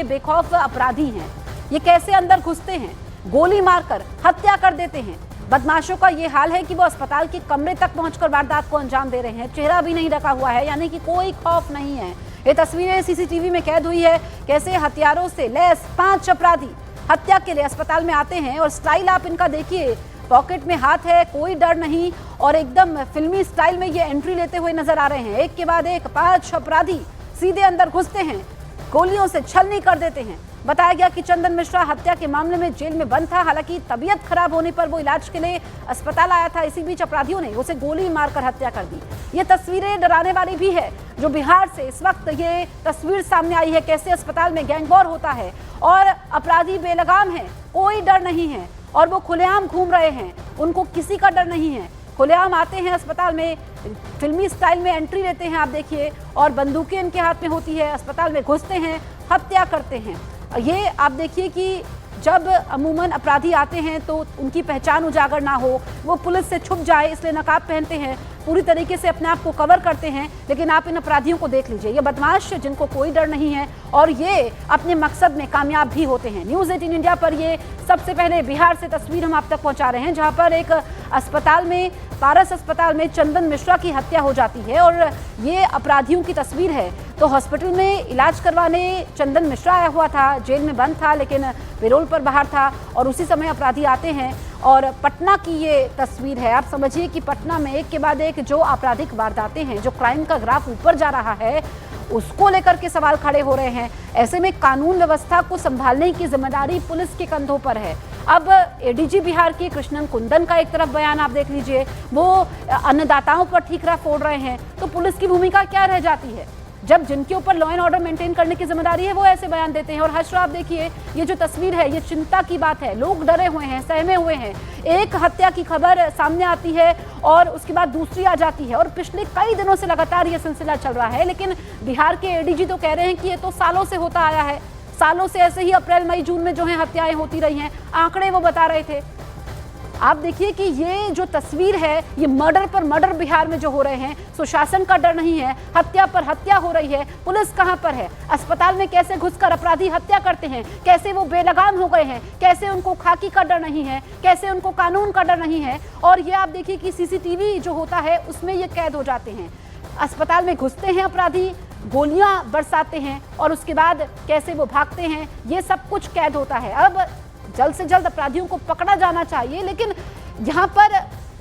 बेखौफ अपराधी हैं, ये कैसे अंदर घुसते हैं, गोली मारकर हत्या कर देते हैं। बदमाशों का ये हाल है कि वो अस्पताल के कमरे तक पहुंचकर वारदात को अंजाम दे रहे हैं। चेहरा भी नहीं ढका हुआ है, यानी कि कोई खौफ नहीं है। ये तस्वीरें सीसीटीवी में कैद हुई है, कैसे हथियारों से लैस 5 अपराधी हत्या के लिए अस्पताल में आते हैं। और स्टाइल आप इनका देखिए, पॉकेट में हाथ है, कोई डर नहीं, और एकदम फिल्मी स्टाइल में ये एंट्री लेते हुए नजर आ रहे हैं। एक के बाद एक 5 अपराधी सीधे अंदर घुसते हैं, गोलियों से छलनी कर देते हैं। बताया गया कि चंदन मिश्रा हत्या के मामले में जेल में बंद था। हालांकि तबीयत खराब होने पर वो इलाज के लिए अस्पताल आया था। इसी बीच अपराधियों ने उसे गोली मारकर हत्या कर दी। ये तस्वीरें डराने वाली भी है, जो बिहार से इस वक्त ये तस्वीर सामने आई है, कैसे अस्पताल में गैंगवॉर होता है और अपराधी बेलगाम है, कोई डर नहीं है और वो खुलेआम घूम रहे हैं, उनको किसी का डर नहीं है। खुलेआम आते हैं अस्पताल में, फिल्मी स्टाइल में एंट्री लेते हैं, आप देखिए, और बंदूकें इनके हाथ में होती है, अस्पताल में घुसते हैं, हत्या करते हैं। ये आप देखिए कि जब अमूमन अपराधी आते हैं तो उनकी पहचान उजागर ना हो, वो पुलिस से छुप जाए इसलिए नकाब पहनते हैं, पूरी तरीके से अपने आप को कवर करते हैं। लेकिन आप इन अपराधियों को देख लीजिए, ये बदमाश जिनको कोई डर नहीं है और ये अपने मकसद में कामयाब भी होते हैं। न्यूज़ 18 इंडिया पर ये सबसे पहले बिहार से तस्वीर हम आप तक पहुंचा रहे हैं, जहां पर एक अस्पताल में, पारस अस्पताल में चंदन मिश्रा की हत्या हो जाती है और ये अपराधियों की तस्वीर है। तो हॉस्पिटल में इलाज करवाने चंदन मिश्रा आया हुआ था, जेल में बंद था लेकिन पैरोल पर बाहर था, और उसी समय अपराधी आते हैं। और पटना की ये तस्वीर है, आप समझिए कि पटना में एक के बाद एक जो आपराधिक वारदातें हैं, जो क्राइम का ग्राफ ऊपर जा रहा है, उसको लेकर के सवाल खड़े हो रहे हैं। ऐसे में कानून व्यवस्था को संभालने की जिम्मेदारी पुलिस के कंधों पर है। अब एडीजी बिहार के कृष्णन कुंदन का एक तरफ बयान आप देख लीजिए, वो अन्नदाताओं पर ठीकरा फोड़ रहे हैं, तो पुलिस की भूमिका क्या रह जाती है जब जिनके ऊपर लॉ एंड ऑर्डर मेंटेन करने की जिम्मेदारी है वो ऐसे बयान देते हैं। और हर्ष, आप देखिए, ये जो तस्वीर है, ये चिंता की बात है, लोग डरे हुए हैं, सहमे हुए हैं। एक हत्या की खबर सामने आती है और उसके बाद दूसरी आ जाती है, और पिछले कई दिनों से लगातार ये सिलसिला चल रहा है। लेकिन बिहार के एडीजी तो कह रहे हैं कि ये तो सालों से होता आया है, सालों से ऐसे ही अप्रैल मई जून में जो है हत्याएं होती रही हैं, आंकड़े वो बता रहे थे। आप देखिए कि ये जो तस्वीर है, ये मर्डर पर मर्डर बिहार में जो हो रहे हैं, सुशासन का डर नहीं है, हत्या पर हत्या हो रही है, पुलिस कहां पर है, अस्पताल में कैसे घुसकर अपराधी हत्या करते हैं, कैसे वो बेलगाम हो गए हैं, कैसे उनको खाकी का डर नहीं है, कैसे उनको कानून का डर नहीं है। और ये आप देखिए कि सीसीटीवी जो होता है उसमें ये कैद हो जाते हैं। अस्पताल में घुसते हैं अपराधी, गोलियां बरसाते हैं और उसके बाद कैसे वो भागते हैं, ये सब कुछ कैद होता है। अब जल्द से जल्द अपराधियों को पकड़ा जाना चाहिए, लेकिन यहाँ पर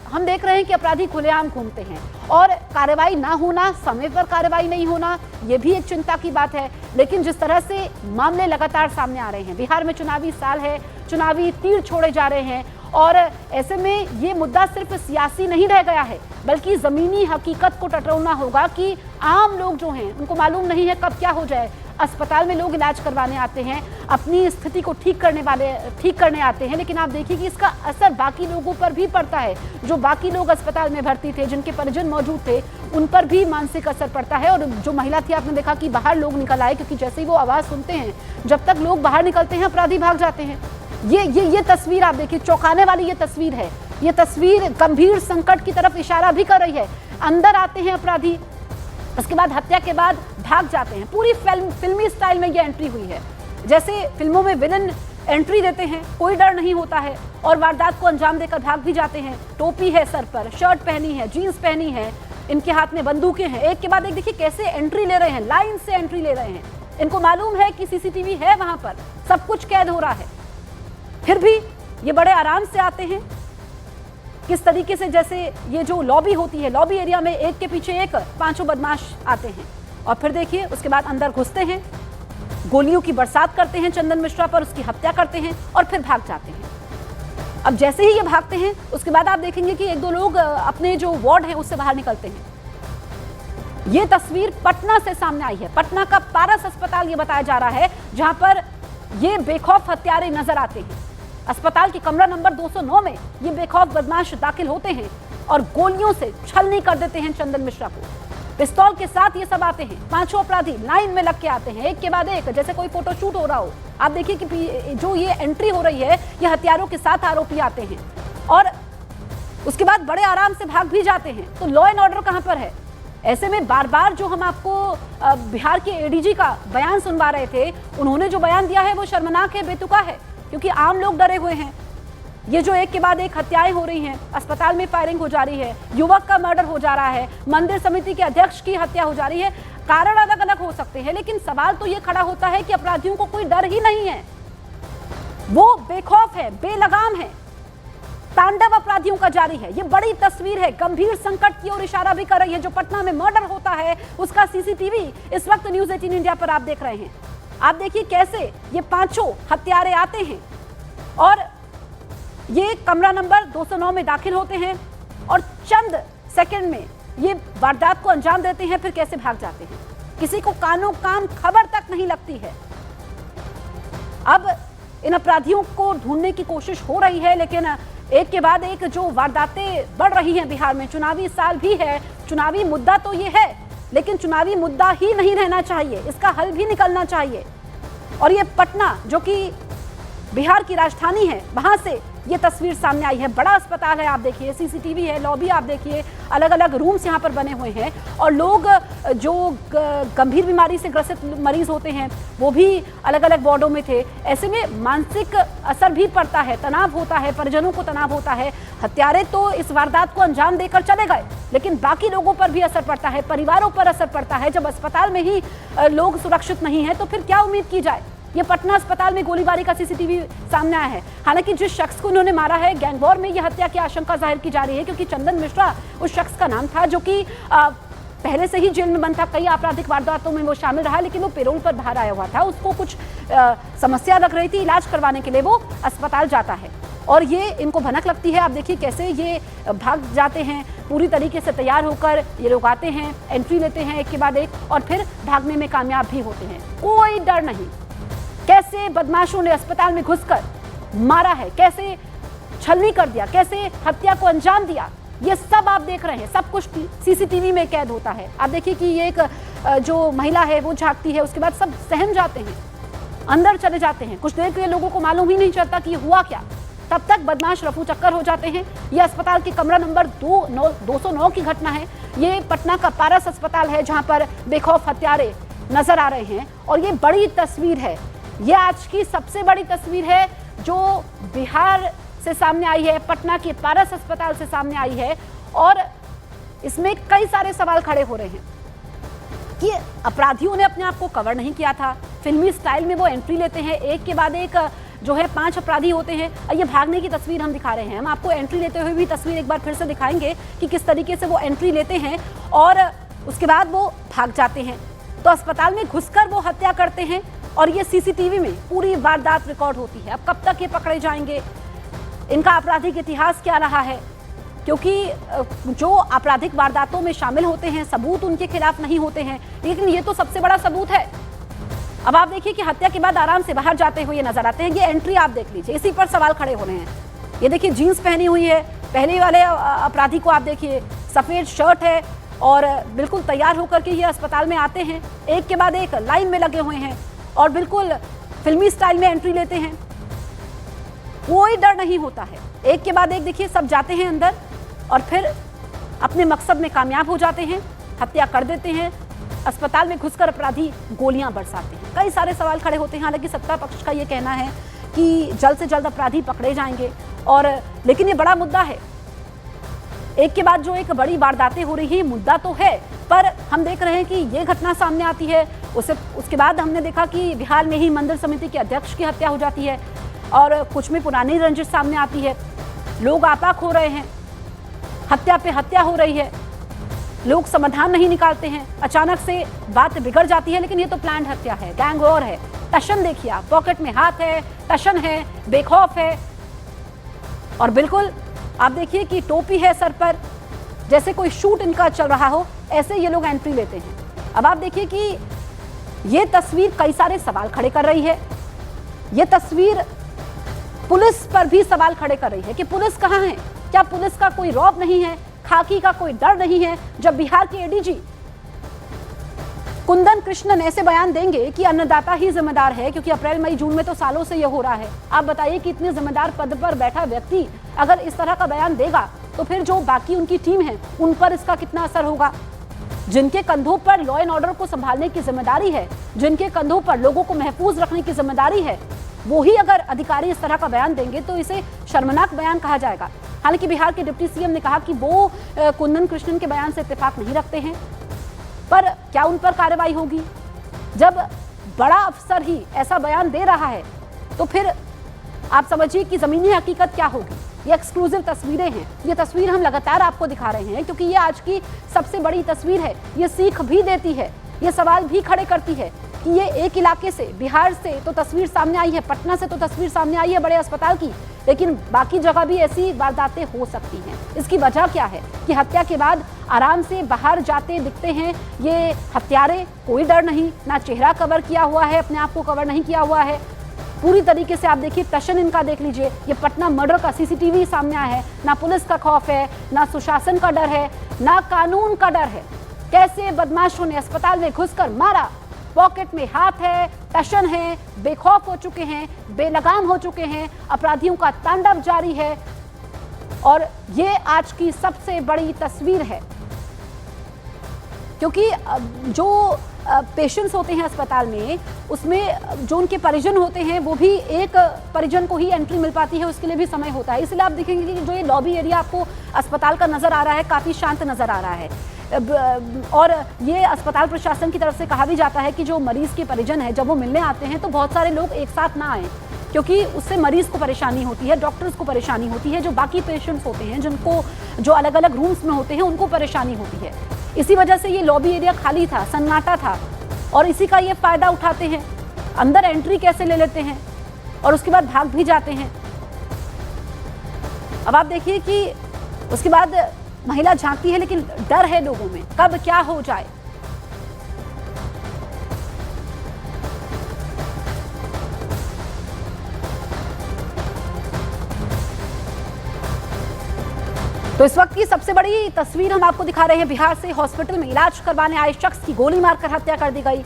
हम देख रहे हैं कि अपराधी खुलेआम घूमते हैं और कार्रवाई ना होना, समय पर कार्रवाई नहीं होना, ये भी एक चिंता की बात है। लेकिन जिस तरह से मामले लगातार सामने आ रहे हैं, बिहार में चुनावी साल है, चुनावी तीर छोड़े जा रहे हैं, और ऐसे में ये मुद्दा सिर्फ सियासी नहीं रह गया है, बल्कि ज़मीनी हकीकत को टटोलना होगा कि आम लोग जो हैं उनको मालूम नहीं है कब क्या हो जाए। अस्पताल में लोग इलाज करवाने आते हैं, अपनी स्थिति को ठीक करने आते हैं, लेकिन आप देखिए कि इसका असर बाकी लोगों पर भी पड़ता है। जो बाकी लोग अस्पताल में भर्ती थे, जिनके परिजन मौजूद थे, उन पर भी मानसिक असर पड़ता है। और जो महिला थी, आपने देखा कि बाहर लोग निकल आए, क्योंकि जैसे ही वो आवाज़ सुनते हैं, जब तक लोग बाहर निकलते हैं अपराधी भाग जाते हैं। ये तस्वीर आप देखिए, चौंकाने वाली ये तस्वीर है। ये तस्वीर गंभीर संकट की तरफ इशारा भी कर रही है। अंदर आते हैं अपराधी, उसके बाद हत्या के बाद भाग जाते हैं। पूरी फिल्मी स्टाइल में ये एंट्री हुई है, जैसे फिल्मों में विलन एंट्री देते हैं, कोई डर नहीं होता है और वारदात को अंजाम देकर भाग भी जाते हैं। टोपी है सर पर, शर्ट पहनी है, जीन्स पहनी है, इनके हाथ में बंदूकें हैं। एक के बाद एक देखिए कैसे एंट्री ले रहे हैं, लाइन से एंट्री ले रहे हैं। इनको मालूम है कि सीसीटीवी है वहां पर, सब कुछ कैद हो रहा है, फिर भी ये बड़े आराम से आते हैं। किस तरीके से, जैसे ये जो लॉबी होती है, लॉबी एरिया में एक के पीछे एक 5 बदमाश आते हैं और फिर देखिए उसके बाद अंदर घुसते हैं, गोलियों की बरसात करते हैं चंदन मिश्रा पर, उसकी हत्या करते हैं और फिर भाग जाते हैं। अब जैसे ही ये भागते हैं, उसके बाद आप देखेंगे कि 1-2 लोग अपने जो वार्ड है उससे बाहर निकलते हैं। ये तस्वीर पटना से सामने आई है, पटना का पारस अस्पताल ये बताया जा रहा है, जहां पर ये बेखौफ हत्यारे नजर आते हैं। अस्पताल के कमरा नंबर 209 में ये बेखौफ बदमाश दाखिल होते हैं और गोलियों से छलनी कर देते हैं चंदन मिश्रा को। पिस्तौल के साथ ये सब आते हैं, 5 अपराधी लाइन में लग के आते हैं, एक के बाद एक, जैसे कोई फोटोशूट हो रहा हो। आप देखिए कि जो ये एंट्री हो रही है, ये हथियारों के साथ आरोपी आते हैं और उसके बाद बड़े आराम से भाग भी जाते हैं। तो लॉ एंड ऑर्डर कहां पर है? ऐसे में बार बार जो हम आपको बिहार के एडीजी का बयान सुनवा रहे थे, उन्होंने जो बयान दिया है वो शर्मनाक है, बेतुका है, क्योंकि आम लोग डरे हुए हैं। ये जो एक के बाद एक हत्याएं हो रही हैं, अस्पताल में फायरिंग हो जा रही है, युवक का मर्डर हो जा रहा है, मंदिर समिति के अध्यक्ष की हत्या हो जा रही है, कारण अलग अलग हो सकते हैं, लेकिन सवाल तो ये खड़ा होता है कि अपराधियों को कोई डर ही नहीं है। वो बेखौफ है, बेलगाम है, तांडव अपराधियों का जारी है। ये बड़ी तस्वीर है, गंभीर संकट की ओर इशारा भी कर रही है। जो पटना में मर्डर होता है उसका सीसीटीवी इस वक्त न्यूज 18 इंडिया पर आप देख रहे हैं। आप देखिए कैसे ये पांचों हत्यारे आते हैं और ये कमरा नंबर 209 में दाखिल होते हैं और चंद सेकंड में ये वारदात को अंजाम देते हैं, फिर कैसे भाग जाते हैं। किसी को कानो कान खबर तक नहीं लगती है। अब इन अपराधियों को ढूंढने की कोशिश हो रही है, लेकिन एक के बाद एक जो वारदातें बढ़ रही हैं बिहार में। चुनावी साल भी है, चुनावी मुद्दा तो ये है, लेकिन चुनावी मुद्दा ही नहीं रहना चाहिए, इसका हल भी निकलना चाहिए। और ये पटना जो कि बिहार की राजधानी है, वहां से ये तस्वीर सामने आई है। बड़ा अस्पताल है, आप देखिए, सीसीटीवी है, लॉबी आप देखिए, अलग अलग रूम्स यहाँ पर बने हुए हैं और लोग जो गंभीर बीमारी से ग्रसित मरीज होते हैं वो भी अलग अलग वार्डों में थे। ऐसे में मानसिक असर भी पड़ता है, तनाव होता है, परिजनों को तनाव होता है। हत्यारे तो इस वारदात को अंजाम देकर चले गए, लेकिन बाकी लोगों पर भी असर पड़ता है, परिवारों पर असर पड़ता है। जब अस्पताल में ही लोग सुरक्षित नहीं है तो फिर क्या उम्मीद की जाए। ये पटना अस्पताल में गोलीबारी का सीसीटीवी सामने आया है। हालांकि जिस शख्स को उन्होंने मारा है, गैंगवॉर में यह हत्या की आशंका जाहिर की जा रही है, क्योंकि चंदन मिश्रा उस शख्स का नाम था जो कि पहले से ही जेल में बंद था। कई आपराधिक वारदातों में वो शामिल रहा, लेकिन वो पेरोल पर बाहर आया हुआ था। उसको कुछ समस्या लग रही थी, इलाज करवाने के लिए वो अस्पताल जाता है और ये इनको भनक लगती है। आप देखिए कैसे ये भाग जाते हैं, पूरी तरीके से तैयार होकर ये लोग आते हैं, एंट्री लेते हैं एक के बाद एक और फिर भागने में कामयाब भी होते हैं। कोई डर नहीं। कैसे बदमाशों ने अस्पताल में घुसकर मारा है, कैसे छलनी कर दिया, कैसे हत्या को अंजाम दिया, ये सब आप देख रहे हैं। सब कुछ सीसीटीवी में कैद होता है। आप देखिए कि ये एक जो महिला है वो झांकती है, उसके बाद सब सहम जाते हैं, अंदर चले जाते हैं। कुछ देर के लिए लोगों को मालूम ही नहीं चलता कि हुआ क्या। तब तक बदमाश रफू चक्कर हो जाते हैं। ये अस्पताल के कमरा नंबर 209 की घटना है। ये पटना का पारस अस्पताल है जहां पर बेखौफ हत्यारे नजर आ रहे हैं और ये बड़ी तस्वीर है। ये आज की सबसे बड़ी तस्वीर है जो बिहार से सामने आई है, पटना के पारस अस्पताल से सामने आई है और इसमें कई सारे सवाल खड़े हो रहे हैं कि अपराधियों ने अपने आप को कवर नहीं किया था। फिल्मी स्टाइल में वो एंट्री लेते हैं, एक के बाद एक जो है 5 अपराधी होते हैं। ये भागने की तस्वीर हम दिखा रहे हैं। हम आपको एंट्री लेते हुए भी तस्वीर एक बार फिर से दिखाएंगे कि किस तरीके से वो एंट्री लेते हैं और उसके बाद वो भाग जाते हैं। तो अस्पताल में घुसकर वो हत्या करते हैं और ये सीसीटीवी में पूरी वारदात रिकॉर्ड होती है। अब कब तक ये पकड़े जाएंगे, इनका आपराधिक इतिहास क्या रहा है, क्योंकि जो आपराधिक वारदातों में शामिल होते हैं सबूत उनके खिलाफ नहीं होते हैं, लेकिन ये तो सबसे बड़ा सबूत है। अब आप देखिए कि हत्या के बाद आराम से बाहर जाते हुए नजर आते हैं। ये एंट्री आप देख लीजिए, इसी पर सवाल खड़े हो रहे हैं। ये देखिए जीन्स पहनी हुई है, पहले वाले अपराधी को आप देखिए सफेद शर्ट है और बिल्कुल तैयार होकर के ये अस्पताल में आते हैं, एक के बाद एक लाइन में लगे हुए हैं और बिल्कुल फिल्मी स्टाइल में एंट्री लेते हैं। कोई डर नहीं होता है। एक के बाद एक देखिए सब जाते हैं अंदर और फिर अपने मकसद में कामयाब हो जाते हैं, हत्या कर देते हैं। अस्पताल में घुसकर अपराधी गोलियां बरसाते हैं। कई सारे सवाल खड़े होते हैं। हालांकि सत्ता पक्ष का ये कहना है कि जल्द से जल्द अपराधी पकड़े जाएंगे और लेकिन ये बड़ा मुद्दा है। एक के बाद जो एक बड़ी वारदातें हो रही है, मुद्दा तो है, पर हम देख रहे हैं कि ये घटना सामने आती है। उसके बाद हमने देखा कि बिहार में ही मंदिर समिति के अध्यक्ष की हत्या हो जाती है और कुछ में पुरानी रंजिश सामने आती है। लोग आपाक हो रहे हैं, हत्या पे हत्या हो रही है, लोग समाधान नहीं निकालते हैं, अचानक से बात बिगड़ जाती है। लेकिन ये तो प्लान्ड हत्या है, गैंग वॉर है। टशन देखिए आप, पॉकेट में हाथ है, टशन है, बेखौफ है और बिल्कुल आप देखिए कि टोपी है सर पर, जैसे कोई शूट इनका चल रहा हो, ऐसे ये लोग एंट्री लेते हैं। अब आप देखिए कि ये तस्वीर कई सारे सवाल खड़े कर रही है। ये तस्वीर पुलिस पर भी सवाल खड़े कर रही है कि पुलिस कहाँ है, क्या पुलिस का कोई रौब नहीं है, खाकी का कोई डर नहीं है। जब बिहार के एडीजी कुंदन कृष्णन ऐसे बयान देंगे कि अन्नदाता ही जिम्मेदार है, क्योंकि अप्रैल मई जून में तो सालों से यह हो रहा है। आप बताइए कि इतने जिम्मेदार पद पर बैठा व्यक्ति अगर इस तरह का बयान देगा तो फिर जो बाकी उनकी टीम है उन पर इसका कितना असर होगा। जिनके कंधों पर लॉ एंड ऑर्डर को संभालने की जिम्मेदारी है, जिनके कंधों पर लोगों को महफूज रखने की जिम्मेदारी है, वो ही अगर अधिकारी इस तरह का बयान देंगे तो इसे शर्मनाक बयान कहा जाएगा। हालांकि बिहार के डिप्टी सीएम ने कहा कि वो कुंदन कृष्णन के बयान से इत्तेफाक नहीं रखते हैं, पर क्या उन पर कार्रवाई होगी? जब बड़ा अफसर ही ऐसा बयान दे रहा है तो फिर आप समझिए कि जमीनी हकीकत क्या होगी। ये एक्सक्लूसिव तस्वीरें हैं, ये तस्वीर हम लगातार आपको दिखा रहे हैं क्योंकि ये आज की सबसे बड़ी तस्वीर है। ये सीख भी देती है, ये सवाल भी खड़े करती है कि ये एक इलाके से, बिहार से तो तस्वीर सामने आई है, पटना से तो तस्वीर सामने आई है बड़े अस्पताल की, लेकिन बाकी जगह भी ऐसी वारदातें हो सकती हैं। इसकी वजह क्या है कि हत्या के बाद आराम से बाहर जाते दिखते हैं ये हत्यारे, कोई डर नहीं, ना चेहरा कवर किया हुआ है, अपने आप को कवर नहीं किया हुआ है, पूरी तरीके से आप देखिए टशन इनका देख लीजिए। ये पटना मर्डर का सीसीटीवी सामने आया है, ना पुलिस का खौफ है, ना सुशासन का डर है, ना कानून का डर है। कैसे बदमाशों ने अस्पताल में घुसकर मारा, पॉकेट में हाथ है, टशन है, बेखौफ हो चुके हैं, बेलगाम हो चुके हैं, अपराधियों का तांडव जारी है। और ये आज की सबसे बड़ी तस्वीर है क्योंकि जो पेशेंट्स होते हैं अस्पताल में, उसमें जो उनके परिजन होते हैं वो भी एक परिजन को ही एंट्री मिल पाती है, उसके लिए भी समय होता है। इसलिए आप देखेंगे कि जो ये लॉबी एरिया आपको अस्पताल का नजर आ रहा है काफ़ी शांत नजर आ रहा है। और ये अस्पताल प्रशासन की तरफ से कहा भी जाता है कि जो मरीज के परिजन है जब वो मिलने आते हैं तो बहुत सारे लोग एक साथ ना आए, क्योंकि उससे मरीज को परेशानी होती है, डॉक्टर्स को परेशानी होती है, जो बाकी पेशेंट्स होते हैं जिनको जो अलग अलग रूम्स में होते हैं उनको परेशानी होती है। इसी वजह से ये लॉबी एरिया खाली था, सन्नाटा था, और इसी का ये फायदा उठाते हैं। अंदर एंट्री कैसे ले लेते हैं और उसके बाद भाग भी जाते हैं। अब आप देखिए कि उसके बाद महिला झांकती है, लेकिन डर है लोगों में, कब क्या हो जाए। तो इस वक्त की सबसे बड़ी तस्वीर हम आपको दिखा रहे हैं। बिहार से हॉस्पिटल में इलाज करवाने आए शख्स की गोली मारकर हत्या कर दी गई।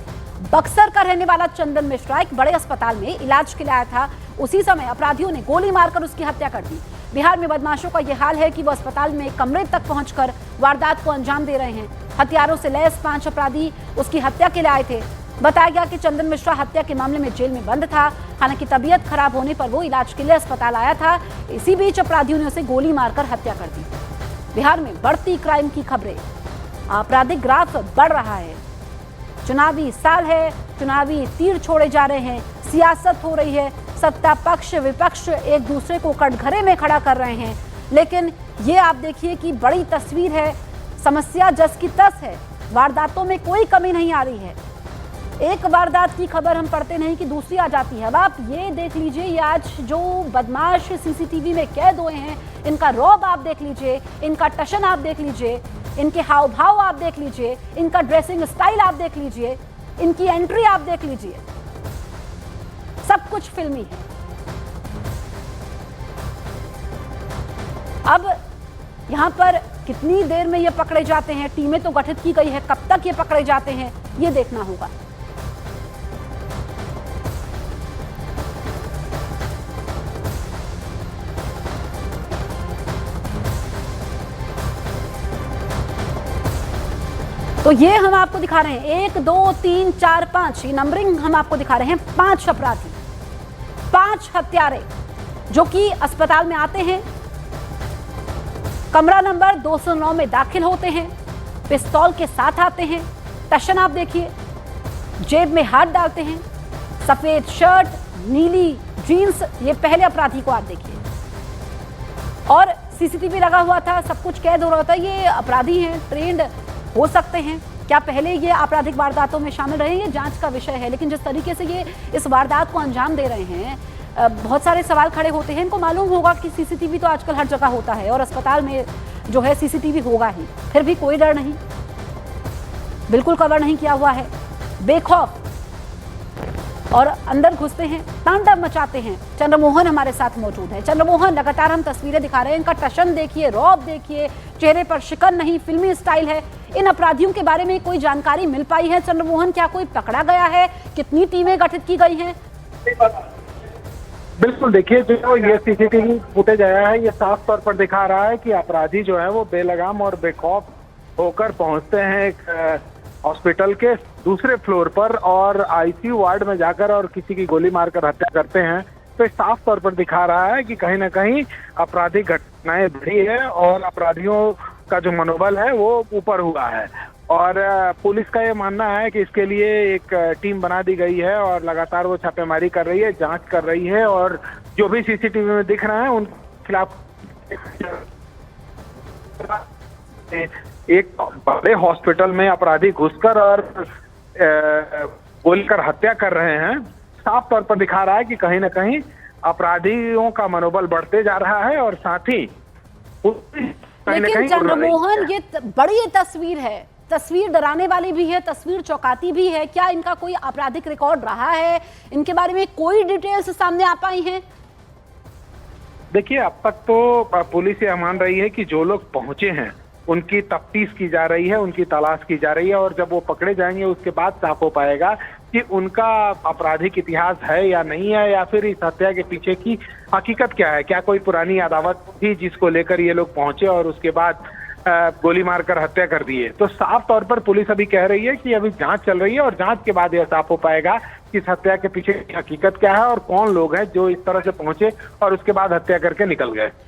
बक्सर का रहने वाला चंदन मिश्रा एक बड़े अस्पताल में इलाज के लिए आया था, उसी समय अपराधियों ने गोली मारकर उसकी हत्या कर दी। बिहार में बदमाशों का यह हाल है कि वो अस्पताल में कमरे तक पहुंचकर वारदात को अंजाम दे रहे हैं। हथियारों से लैस 5 अपराधी उसकी हत्या के लिए आए थे। बताया गया कि चंदन मिश्रा हत्या के मामले में जेल में बंद था। हालांकि तबीयत खराब होने पर वो इलाज के लिए अस्पताल आया था। इसी बीच अपराधियों ने उसे गोली मारकर हत्या कर दी। बिहार में बढ़ती क्राइम की खबरें, आपराधिक ग्राफ बढ़ रहा है। चुनावी साल है, चुनावी तीर छोड़े जा रहे हैं, सियासत हो रही है, सत्ता पक्ष विपक्ष एक दूसरे को कटघरे में खड़ा कर रहे हैं। लेकिन ये आप देखिए कि बड़ी तस्वीर है, समस्या जस की तस है, वारदातों में कोई कमी नहीं आ रही है। एक वारदात की खबर हम पढ़ते नहीं कि दूसरी आ जाती है। अब आप ये देख लीजिए, ये आज जो बदमाश सीसीटीवी में कैद हुए हैं, इनका रौब आप देख लीजिए, इनका टशन आप देख लीजिए, इनके हाव भाव आप देख लीजिए, इनका ड्रेसिंग स्टाइल आप देख लीजिए, इनकी एंट्री आप देख लीजिए, सब कुछ फिल्मी है। अब यहाँ पर कितनी देर में ये पकड़े जाते हैं, टीमें तो गठित की गई है, कब तक ये पकड़े जाते हैं ये देखना होगा। तो ये हम आपको दिखा रहे हैं 1 2 3 4 5, ये नंबरिंग हम आपको दिखा रहे हैं। 5 अपराधी, 5 हत्यारे जो कि अस्पताल में आते हैं, कमरा नंबर 209 में दाखिल होते हैं, पिस्तौल के साथ आते हैं, टशन आप देखिए, जेब में हाथ डालते हैं, सफेद शर्ट, नीली जीन्स, ये पहले अपराधी को आप देखिए। और सीसीटीवी लगा हुआ था, सब कुछ कैद हो रहा था। ये अपराधी हैं, ट्रेंड हो सकते हैं, क्या पहले ये आपराधिक वारदातों में शामिल रहे, ये जांच का विषय है। लेकिन जिस तरीके से ये इस वारदात को अंजाम दे रहे हैं, बहुत सारे सवाल खड़े होते हैं। इनको मालूम होगा कि सीसीटीवी तो आजकल हर जगह होता है और अस्पताल में जो है सीसीटीवी होगा ही, फिर भी कोई डर नहीं, बिल्कुल कवर नहीं किया हुआ है, बेखौफ, और अंदर घुसते हैं, तांडव मचाते हैं। चंद्रमोहन हमारे साथ मौजूद है। चंद्रमोहन, लगातार हम तस्वीरें दिखा रहे हैं, इनका टशन देखिए, रौब देखिए, चेहरे पर शिकन नहीं, फिल्मी स्टाइल है। इन अपराधियों के बारे में कोई जानकारी मिल पाई है चंद्रमोहन? क्या कोई पकड़ा गया है? कितनी टीमें गठित की गई हैं? बिल्कुल, देखिए जो ये सीसीटीवी फुटेज आया है, ये साफ तौर पर दिखा रहा है कि अपराधी जो है वो बेलगाम और बेखौफ होकर पहुंचते हैं एक हॉस्पिटल के दूसरे फ्लोर पर और आईसीयू वार्ड में जाकर और किसी की गोली मारकर हत्या करते हैं, तो ये साफ तौर पर दिखा रहा है कि कहीं ना कहीं आपराधिक घटनाएं बढ़ी है और अपराधियों का जो मनोबल है वो ऊपर हुआ है। और पुलिस का ये मानना है कि इसके लिए एक टीम बना दी गई है और लगातार वो छापेमारी कर रही है, जांच कर रही है और जो भी सीसीटीवी में दिख रहे हैं उनके खिलाफ एक बड़े हॉस्पिटल में अपराधी घुसकर और गोली कर हत्या कर रहे हैं, साफ तौर पर दिखा रहा है कि कहीं ना कहीं अपराधियों का मनोबल बढ़ते जा रहा है और साथ ही लेकिन चंद्रमोहन ये बड़ी तस्वीर है, तस्वीर डराने वाली भी है, तस्वीर चौंकाती भी है। क्या इनका कोई आपराधिक रिकॉर्ड रहा है? इनके बारे में कोई डिटेल्स सामने आ पाई हैं? देखिए, अब तक तो पुलिस ये मान रही है कि जो लोग पहुंचे हैं उनकी तफ्तीश की जा रही है, उनकी तलाश की जा रही है और जब वो पकड़े जाएंगे उसके बाद साफ हो पाएगा कि उनका आपराधिक इतिहास है या नहीं है, या फिर इस हत्या के पीछे की हकीकत क्या है। क्या कोई पुरानी अदावत थी जिसको लेकर ये लोग पहुंचे और उसके बाद गोली मारकर हत्या कर दी है। तो साफ तौर पर पुलिस अभी कह रही है कि अभी जांच चल रही है और जांच के बाद यह साफ हो पाएगा कि इस हत्या के पीछे की हकीकत क्या है और कौन लोग हैं जो इस तरह से पहुंचे और उसके बाद हत्या करके निकल गए।